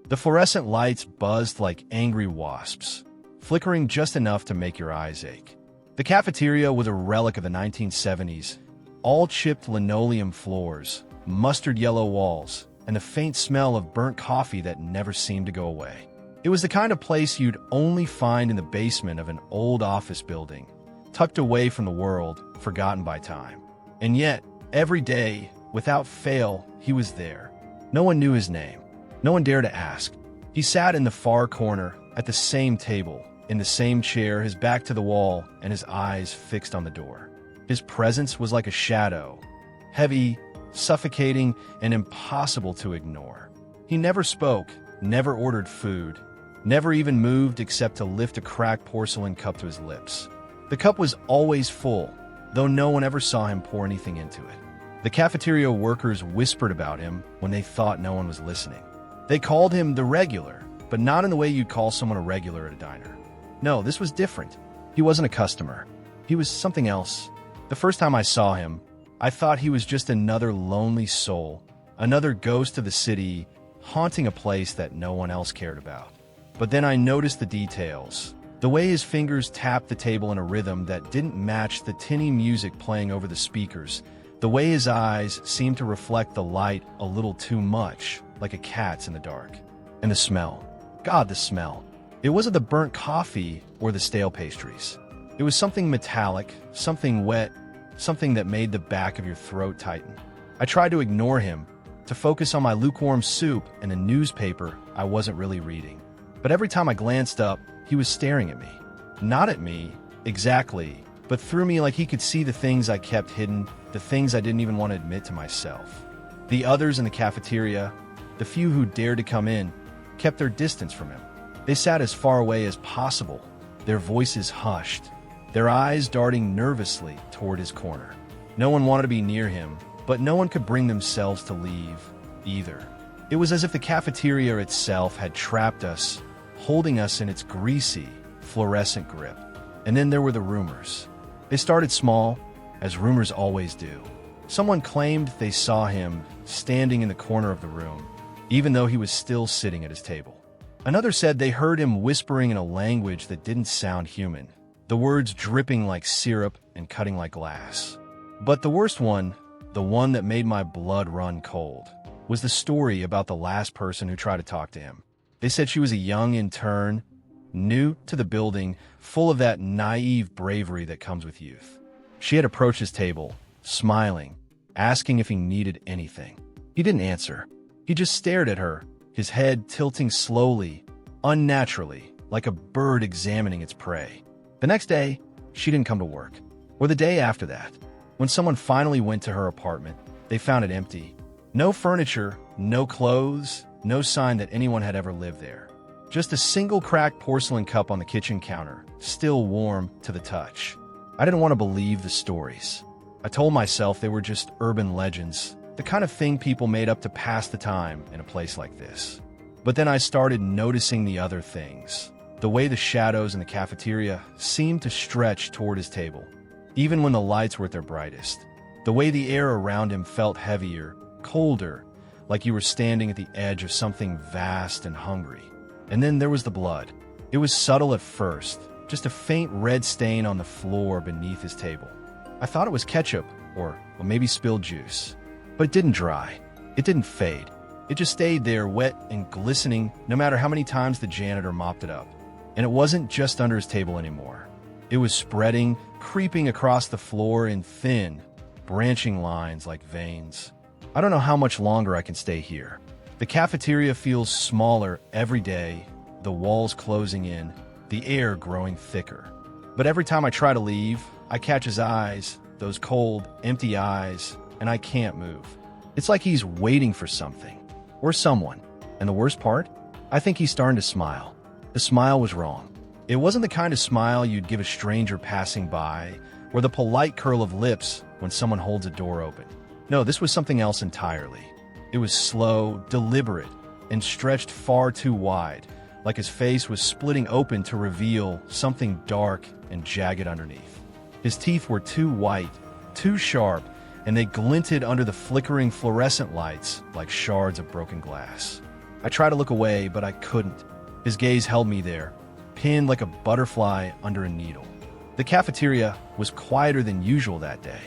The fluorescent lights buzzed like angry wasps, flickering just enough to make your eyes ache. The cafeteria was a relic of the 1970s, all chipped linoleum floors, mustard yellow walls, and the faint smell of burnt coffee that never seemed to go away. It was the kind of place you'd only find in the basement of an old office building, tucked away from the world, forgotten by time. And yet, every day, without fail, he was there. No one knew his name. No one dared to ask. He sat in the far corner, at the same table, in the same chair, his back to the wall and his eyes fixed on the door. His presence was like a shadow, heavy, suffocating, and impossible to ignore. He never spoke, never ordered food, never even moved except to lift a cracked porcelain cup to his lips. The cup was always full, though no one ever saw him pour anything into it. The cafeteria workers whispered about him when they thought no one was listening. They called him the regular, but not in the way you'd call someone a regular at a diner. No, this was different. He wasn't a customer. He was something else. The first time I saw him, I thought he was just another lonely soul, another ghost of the city, haunting a place that no one else cared about. But then I noticed the details. The way his fingers tapped the table in a rhythm that didn't match the tinny music playing over the speakers. The way his eyes seemed to reflect the light a little too much, like a cat's in the dark. And the smell. God, the smell. It wasn't the burnt coffee or the stale pastries. It was something metallic, something wet, something that made the back of your throat tighten. I tried to ignore him, to focus on my lukewarm soup and a newspaper I wasn't really reading. But every time I glanced up, he was staring at me. Not at me, exactly, but through me like he could see the things I kept hidden, the things I didn't even want to admit to myself. The others in the cafeteria, the few who dared to come in, kept their distance from him. They sat as far away as possible, their voices hushed, their eyes darting nervously toward his corner. No one wanted to be near him, but no one could bring themselves to leave, either. It was as if the cafeteria itself had trapped us, holding us in its greasy, fluorescent grip. And then there were the rumors. They started small, as rumors always do. Someone claimed they saw him standing in the corner of the room, even though he was still sitting at his table. Another said they heard him whispering in a language that didn't sound human, the words dripping like syrup and cutting like glass. But the worst one, the one that made my blood run cold, was the story about the last person who tried to talk to him. They said she was a young intern, new to the building, full of that naive bravery that comes with youth. She had approached his table, smiling, asking if he needed anything. He didn't answer. He just stared at her, his head tilting slowly, unnaturally, like a bird examining its prey. The next day, she didn't come to work. Or the day after that. When someone finally went to her apartment, they found it empty. No furniture, no clothes, no sign that anyone had ever lived there. Just a single cracked porcelain cup on the kitchen counter, still warm to the touch. I didn't want to believe the stories. I told myself they were just urban legends, the kind of thing people made up to pass the time in a place like this. But then I started noticing the other things. The way the shadows in the cafeteria seemed to stretch toward his table, even when the lights were at their brightest. The way the air around him felt heavier, colder, like you were standing at the edge of something vast and hungry. And then there was the blood. It was subtle at first, just a faint red stain on the floor beneath his table. I thought it was ketchup or maybe spilled juice. But it didn't dry. It didn't fade. It just stayed there, wet and glistening, no matter how many times the janitor mopped it up. And it wasn't just under his table anymore. It was spreading, creeping across the floor in thin, branching lines like veins. I don't know how much longer I can stay here. The cafeteria feels smaller every day, the walls closing in, the air growing thicker. But every time I try to leave, I catch his eyes, those cold, empty eyes, and I can't move. It's like he's waiting for something, or someone. And the worst part? I think he's starting to smile. The smile was wrong. It wasn't the kind of smile you'd give a stranger passing by, or the polite curl of lips when someone holds a door open. No, this was something else entirely. It was slow, deliberate, and stretched far too wide, like his face was splitting open to reveal something dark and jagged underneath. His teeth were too white, too sharp, and they glinted under the flickering fluorescent lights like shards of broken glass. I tried to look away, but I couldn't. His gaze held me there, pinned like a butterfly under a needle. The cafeteria was quieter than usual that day.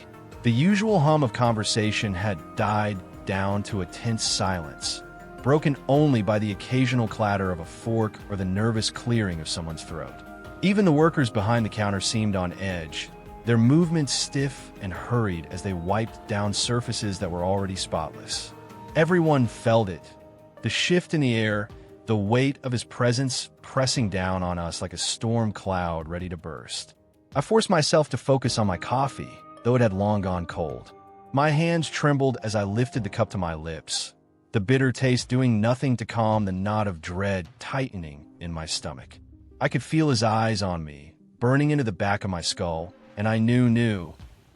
The usual hum of conversation had died down to a tense silence, broken only by the occasional clatter of a fork or the nervous clearing of someone's throat. Even the workers behind the counter seemed on edge, their movements stiff and hurried as they wiped down surfaces that were already spotless. Everyone felt it, the shift in the air, the weight of his presence pressing down on us like a storm cloud ready to burst. I forced myself to focus on my coffee, though it had long gone cold. My hands trembled as I lifted the cup to my lips, the bitter taste doing nothing to calm the knot of dread tightening in my stomach. I could feel his eyes on me, burning into the back of my skull, and I knew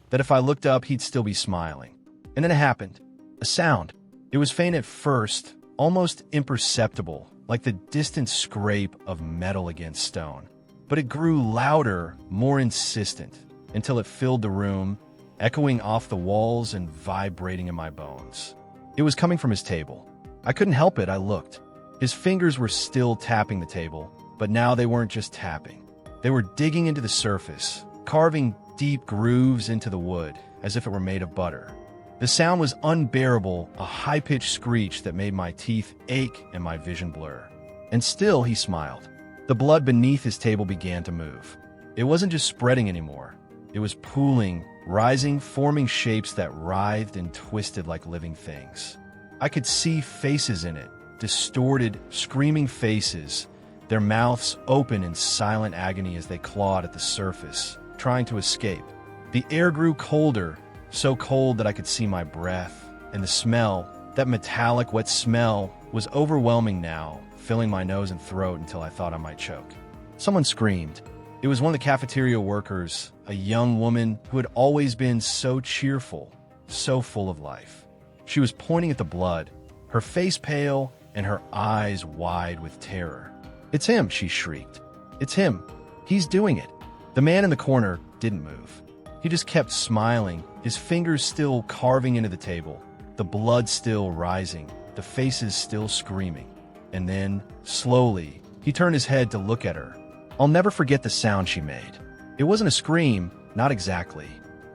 that if I looked up, he'd still be smiling. And then it happened. A sound. It was faint at first, almost imperceptible, like the distant scrape of metal against stone. But it grew louder, more insistent, until it filled the room, echoing off the walls and vibrating in my bones. It was coming from his table. I couldn't help it, I looked. His fingers were still tapping the table, but now they weren't just tapping. They were digging into the surface, carving deep grooves into the wood, as if it were made of butter. The sound was unbearable, a high-pitched screech that made my teeth ache and my vision blur. And still he smiled. The blood beneath his table began to move. It wasn't just spreading anymore. It was pooling, rising, forming shapes that writhed and twisted like living things. I could see faces in it, distorted, screaming faces, their mouths open in silent agony as they clawed at the surface, trying to escape. The air grew colder, so cold that I could see my breath, and the smell, that metallic, wet smell, was overwhelming now, filling my nose and throat until I thought I might choke. Someone screamed. It was one of the cafeteria workers, a young woman who had always been so cheerful, so full of life. She was pointing at the blood, her face pale and her eyes wide with terror. "It's him," she shrieked. "It's him. He's doing it." The man in the corner didn't move. He just kept smiling, his fingers still carving into the table, the blood still rising, the faces still screaming. And then, slowly, he turned his head to look at her. I'll never forget the sound she made. It wasn't a scream, not exactly.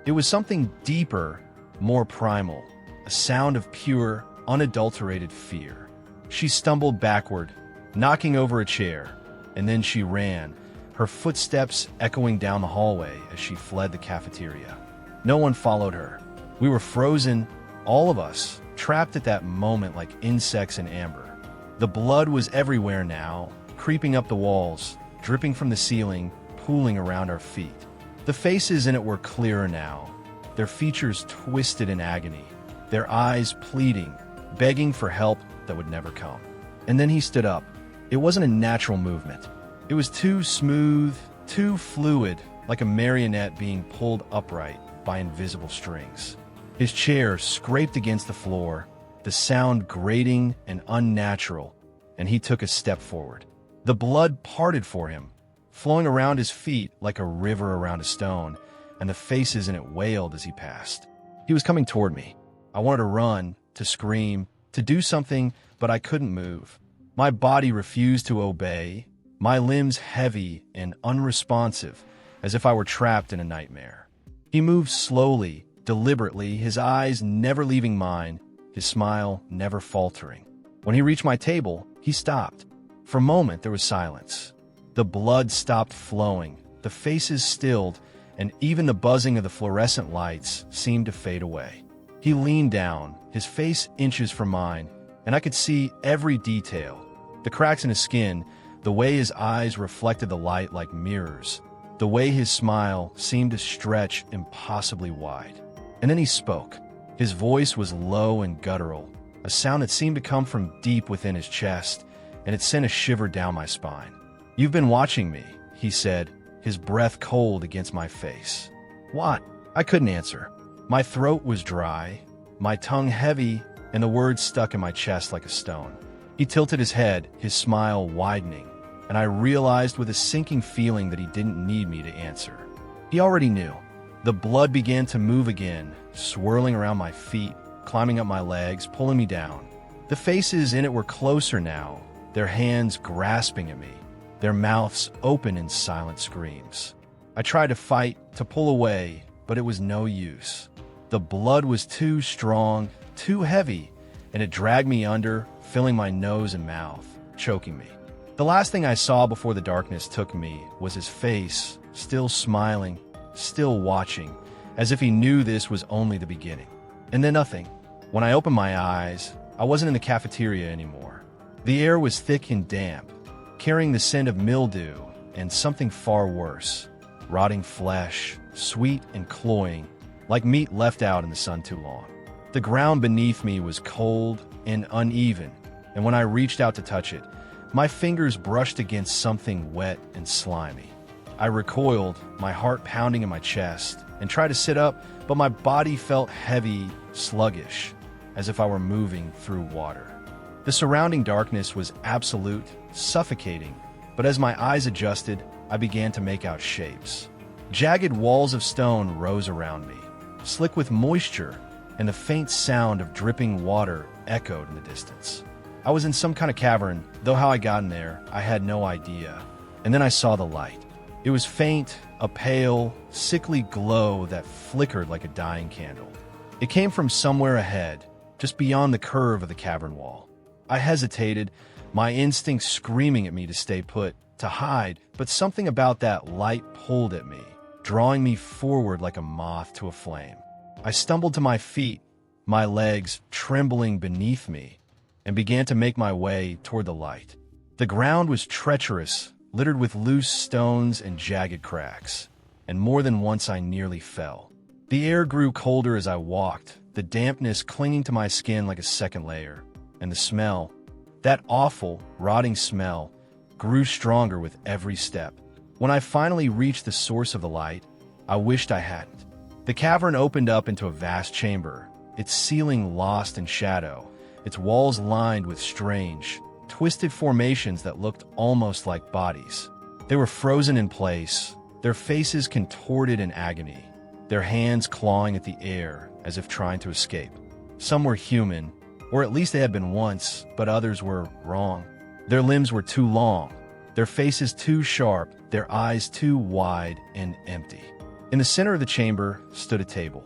It was something deeper, more primal, a sound of pure, unadulterated fear. She stumbled backward, knocking over a chair, and then she ran, her footsteps echoing down the hallway as she fled the cafeteria. No one followed her. We were frozen, all of us, trapped at that moment like insects in amber. The blood was everywhere now, creeping up the walls, dripping from the ceiling, pooling around our feet. The faces in it were clearer now, their features twisted in agony, their eyes pleading, begging for help that would never come. And then he stood up. It wasn't a natural movement. It was too smooth, too fluid, like a marionette being pulled upright by invisible strings. His chair scraped against the floor, the sound grating and unnatural, and he took a step forward. The blood parted for him, flowing around his feet like a river around a stone, and the faces in it wailed as he passed. He was coming toward me. I wanted to run, to scream, to do something, but I couldn't move. My body refused to obey, my limbs heavy and unresponsive, as if I were trapped in a nightmare. He moved slowly, deliberately, his eyes never leaving mine, his smile never faltering. When he reached my table, he stopped. For a moment, there was silence. The blood stopped flowing, the faces stilled, and even the buzzing of the fluorescent lights seemed to fade away. He leaned down, his face inches from mine, and I could see every detail. The cracks in his skin, the way his eyes reflected the light like mirrors, the way his smile seemed to stretch impossibly wide. And then he spoke. His voice was low and guttural, a sound that seemed to come from deep within his chest, and it sent a shiver down my spine. "You've been watching me," he said, his breath cold against my face. "What?" I couldn't answer. My throat was dry, my tongue heavy, and the words stuck in my chest like a stone. He tilted his head, his smile widening, and I realized with a sinking feeling that he didn't need me to answer. He already knew. The blood began to move again, swirling around my feet, climbing up my legs, pulling me down. The faces in it were closer now, their hands grasping at me, their mouths open in silent screams. I tried to fight, to pull away, but it was no use. The blood was too strong, too heavy, and it dragged me under, filling my nose and mouth, choking me. The last thing I saw before the darkness took me was his face, still smiling, still watching, as if he knew this was only the beginning. And then nothing. When I opened my eyes, I wasn't in the cafeteria anymore. The air was thick and damp, carrying the scent of mildew and something far worse, rotting flesh, sweet and cloying, like meat left out in the sun too long. The ground beneath me was cold and uneven, and when I reached out to touch it, my fingers brushed against something wet and slimy. I recoiled, my heart pounding in my chest, and tried to sit up, but my body felt heavy, sluggish, as if I were moving through water. The surrounding darkness was absolute, suffocating, but as my eyes adjusted, I began to make out shapes. Jagged walls of stone rose around me, slick with moisture, and the faint sound of dripping water echoed in the distance. I was in some kind of cavern, though how I got in there, I had no idea. And then I saw the light. It was faint, a pale, sickly glow that flickered like a dying candle. It came from somewhere ahead, just beyond the curve of the cavern wall. I hesitated, my instincts screaming at me to stay put, to hide, but something about that light pulled at me, drawing me forward like a moth to a flame. I stumbled to my feet, my legs trembling beneath me, and began to make my way toward the light. The ground was treacherous, littered with loose stones and jagged cracks, and more than once I nearly fell. The air grew colder as I walked, the dampness clinging to my skin like a second layer, and the smell, that awful, rotting smell, grew stronger with every step. When I finally reached the source of the light, I wished I hadn't. The cavern opened up into a vast chamber, its ceiling lost in shadow, its walls lined with strange, twisted formations that looked almost like bodies. They were frozen in place, their faces contorted in agony, their hands clawing at the air as if trying to escape. Some were human, or at least they had been once, but others were wrong. Their limbs were too long, their faces too sharp, their eyes too wide and empty. In the center of the chamber stood a table.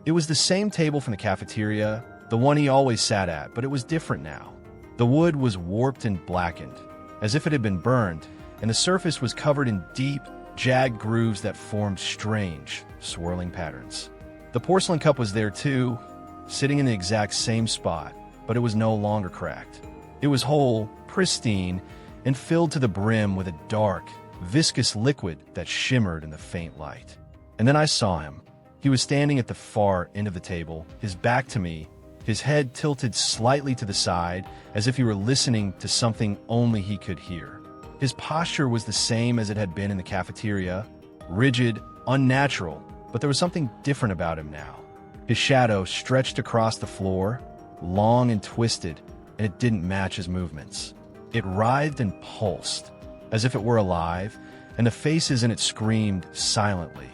It was the same table from the cafeteria, the one he always sat at, but it was different now. The wood was warped and blackened, as if it had been burned, and the surface was covered in deep, jagged grooves that formed strange, swirling patterns. The porcelain cup was there too, sitting in the exact same spot, but it was no longer cracked. It was whole, pristine, and filled to the brim with a dark, viscous liquid that shimmered in the faint light. And then I saw him. He was standing at the far end of the table, his back to me, his head tilted slightly to the side, as if he were listening to something only he could hear. His posture was the same as it had been in the cafeteria, rigid, unnatural, but there was something different about him now. His shadow stretched across the floor, long and twisted, and it didn't match his movements. It writhed and pulsed, as if it were alive, and the faces in it screamed silently,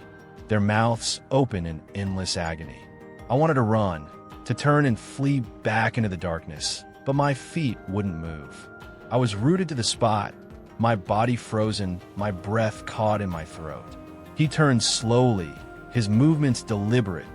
their mouths open in endless agony. I wanted to run, to turn and flee back into the darkness, but my feet wouldn't move. I was rooted to the spot, my body frozen, my breath caught in my throat. He turned slowly, his movements deliberate,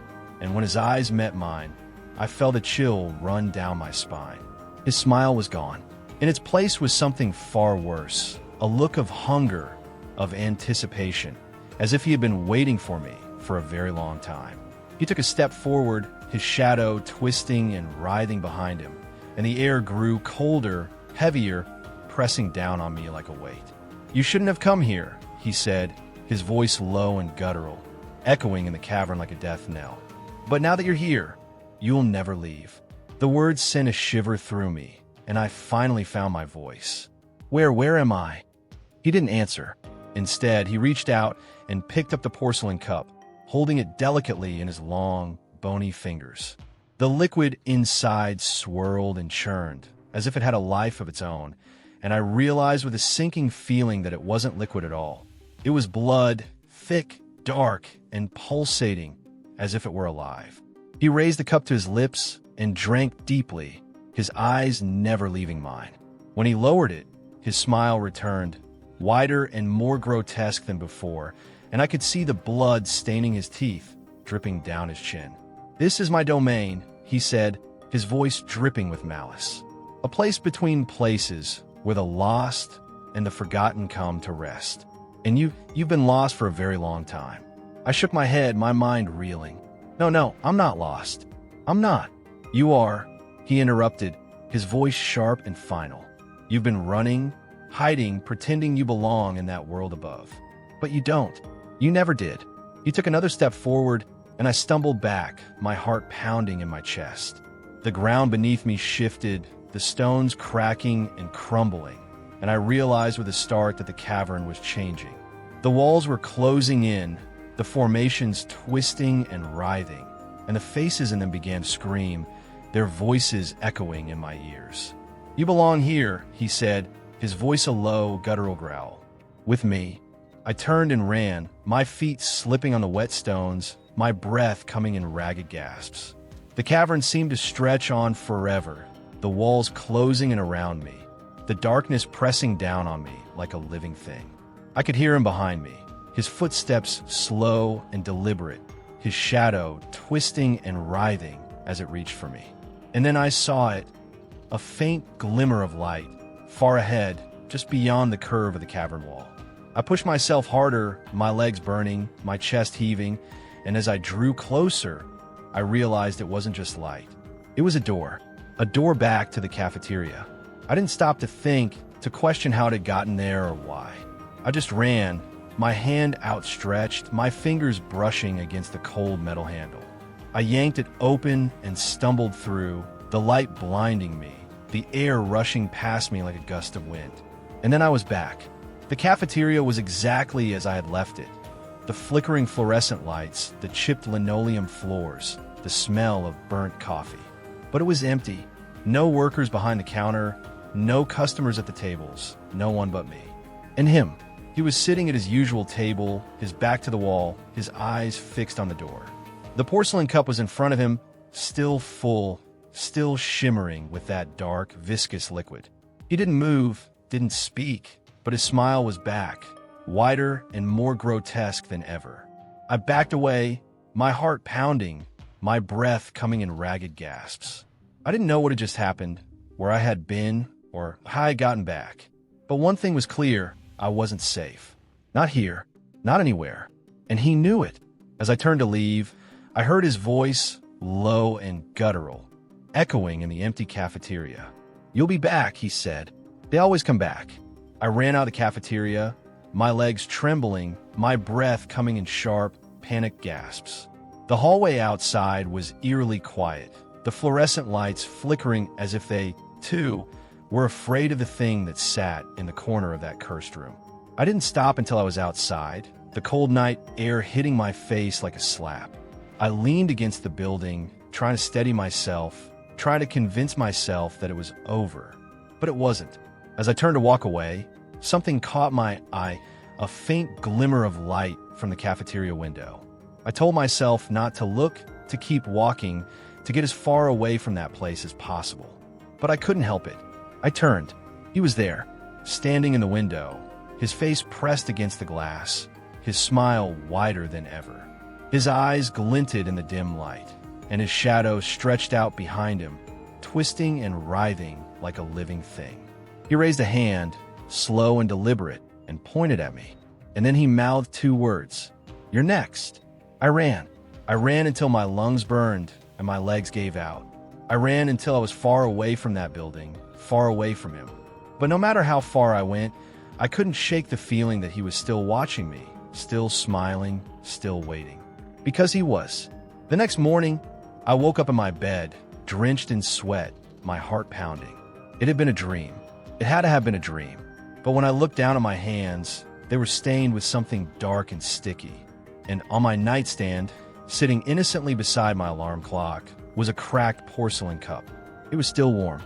and when his eyes met mine, I felt a chill run down my spine. His smile was gone. In its place was something far worse, a look of hunger, of anticipation, as if he had been waiting for me for a very long time. He took a step forward, his shadow twisting and writhing behind him, and the air grew colder, heavier, pressing down on me like a weight. "You shouldn't have come here," he said, his voice low and guttural, echoing in the cavern like a death knell. "But now that you're here, you'll never leave." The words sent a shiver through me, and I finally found my voice. Where am I?" He didn't answer. Instead, he reached out and picked up the porcelain cup, holding it delicately in his long, bony fingers. The liquid inside swirled and churned, as if it had a life of its own, and I realized with a sinking feeling that it wasn't liquid at all. It was blood, thick, dark, and pulsating, as if it were alive. He raised the cup to his lips and drank deeply, his eyes never leaving mine. When he lowered it, his smile returned, wider and more grotesque than before, and I could see the blood staining his teeth, dripping down his chin. "This is my domain," he said, his voice dripping with malice. "A place between places where the lost and the forgotten come to rest. And you've been lost for a very long time." I shook my head, my mind reeling. No, I'm not lost. I'm not." "You are," he interrupted, his voice sharp and final. "You've been running, hiding, pretending you belong in that world above. But you don't. You never did." He took another step forward, and I stumbled back, my heart pounding in my chest. The ground beneath me shifted, the stones cracking and crumbling, and I realized with a start that the cavern was changing. The walls were closing in, the formations twisting and writhing, and the faces in them began to scream, their voices echoing in my ears. "You belong here," he said, his voice a low, guttural growl. "With me." I turned and ran, my feet slipping on the wet stones, my breath coming in ragged gasps. The cavern seemed to stretch on forever, the walls closing in around me, the darkness pressing down on me like a living thing. I could hear him behind me, his footsteps slow and deliberate, his shadow twisting and writhing as it reached for me. And then I saw it, a faint glimmer of light, far ahead, just beyond the curve of the cavern wall. I pushed myself harder, my legs burning, my chest heaving, and as I drew closer, I realized it wasn't just light. It was a door back to the cafeteria. I didn't stop to think, to question how it had gotten there or why. I just ran, my hand outstretched, my fingers brushing against the cold metal handle. I yanked it open and stumbled through, the light blinding me, the air rushing past me like a gust of wind. And then I was back. The cafeteria was exactly as I had left it. The flickering fluorescent lights, the chipped linoleum floors, the smell of burnt coffee. But it was empty. No workers behind the counter, no customers at the tables, no one but me. And him. He was sitting at his usual table, his back to the wall, his eyes fixed on the door. The porcelain cup was in front of him, still full, still shimmering with that dark, viscous liquid. He didn't move, didn't speak, but his smile was back, wider and more grotesque than ever. I backed away, my heart pounding, my breath coming in ragged gasps. I didn't know what had just happened, where I had been, or how I had gotten back. But one thing was clear, I wasn't safe. Not here, not anywhere. And he knew it. As I turned to leave, I heard his voice, low and guttural, echoing in the empty cafeteria. "You'll be back," he said. "They always come back." I ran out of the cafeteria, my legs trembling, my breath coming in sharp, panicked gasps. The hallway outside was eerily quiet, the fluorescent lights flickering as if they, too, were afraid of the thing that sat in the corner of that cursed room. I didn't stop until I was outside, the cold night air hitting my face like a slap. I leaned against the building, trying to steady myself, trying to convince myself that it was over. But it wasn't. As I turned to walk away, something caught my eye, a faint glimmer of light from the cafeteria window. I told myself not to look, to keep walking, to get as far away from that place as possible. But I couldn't help it. I turned. He was there, standing in the window, his face pressed against the glass, his smile wider than ever. His eyes glinted in the dim light, and his shadow stretched out behind him, twisting and writhing like a living thing. He raised a hand, slow and deliberate, and pointed at me. And then he mouthed two words, "You're next." I ran. I ran until my lungs burned and my legs gave out. I ran until I was far away from that building, far away from him. But no matter how far I went, I couldn't shake the feeling that he was still watching me, still smiling, still waiting. Because he was. The next morning, I woke up in my bed, drenched in sweat, my heart pounding. It had been a dream. It had to have been a dream. But when I looked down at my hands, they were stained with something dark and sticky. And on my nightstand, sitting innocently beside my alarm clock, was a cracked porcelain cup. It was still warm.